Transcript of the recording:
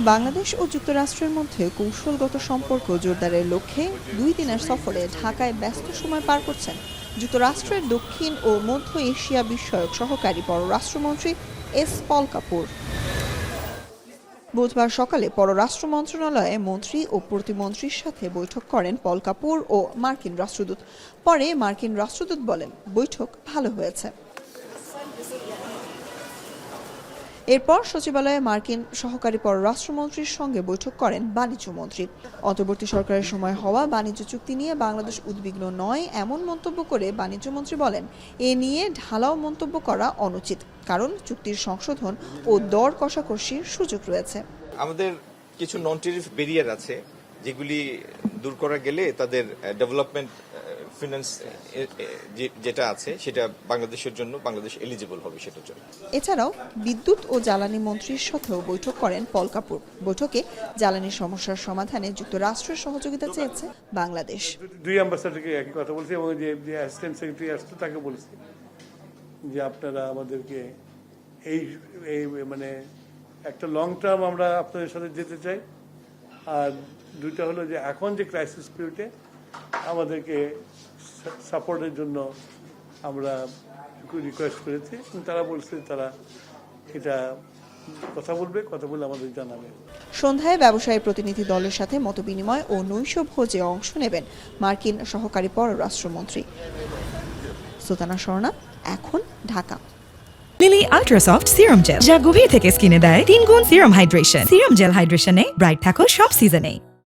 বাংলাদেশ ও যুক্তরাষ্ট্রের মধ্যে কৌশলগত সম্পর্ক জোরদারের লক্ষ্যে 2 দিনের সফরে ঢাকায় ব্যস্ত সময় পার করছেন যুক্তরাষ্ট্রের দক্ষিণ ও মধ্য এশিয়া বিষয়ক সহকারী পররাষ্ট্রমন্ত্রী এস পল কাপুর। বুধবার সকালে পররাষ্ট্র মন্ত্রণালয়ে মন্ত্রী ও প্রতিমন্ত্রীর সাথে বৈঠক করেন পল কাপুর ও মার্কিন রাষ্ট্রদূত। পরে মার্কিন রাষ্ট্রদূত বলেন, বৈঠক ভালো হয়েছে। এরপর সচিবালয়ে মার্কিন সহকারী পররাষ্ট্রমন্ত্রীর সঙ্গে বৈঠক করেন বাণিজ্য মন্ত্রী। অন্তর্বর্তী সরকারের সময় হওয়া বাণিজ্য চুক্তি নিয়ে বাংলাদেশ উদ্বিগ্ন নয় এমন মন্তব্য করে বাণিজ্য মন্ত্রী বলেন, এ নিয়ে ঢালাও মন্তব্য করা অনুচিত, কারণ চুক্তির সংশোধন ও দর কষাকষির সুযোগ রয়েছে। আমাদের কিছু নন টেরিফ ব্যারিয়ার আছে যেগুলি দূর করা গেলে তাদের ডেভেলপমেন্ট ফিনান্স যেটা আছে সেটা বাংলাদেশের জন্য বাংলাদেশ এলিজিবল হবে সেটার জন্য। এছাড়াও বিদ্যুৎ ও জ্বালানি মন্ত্রীর সাথেও বৈঠক করেন পল কাপুর। বৈঠকে জ্বালানি সমস্যার সমাধানে যুক্তরাষ্ট্রের সহযোগিতা চেয়েছে বাংলাদেশ। দুই অ্যাম্বাসাডারকে একই কথা বলছি এবং যে অ্যাসিস্ট্যান্ট সেক্রেটারি আসতো তাকে বলছি যে আপনারা আমাদেরকে এই মানে একটা লং টার্ম আমরা আপনাদের সাথে যেতে চাই। আর দুইটা হলো যে এখন যে ক্রাইসিস পিরিয়ডে আমাদেরকে সাপোর্টের জন্য আমরা রিকোয়েস্ট করেছি, তারা বলছে তারা এটা কথা বলে আমাদের জানাবে। সন্ধ্যায় ব্যবসায়ী প্রতিনিধি দলের সাথে মতবিনিময় ও নৈশ ভোজে অংশ নেবেন মার্কিন সহকারী পররাষ্ট্রমন্ত্রী। সুলতানা স্বর্ণা, এখন, Dhaka. Lily ultra soft serum gel, যা গভীর থেকে স্কিনে দেয় 3 গুণ সিরাম হাইড্রেশন। সিরাম জেল হাইড্রেশনে ব্রাইট থাকো সব সিজনে।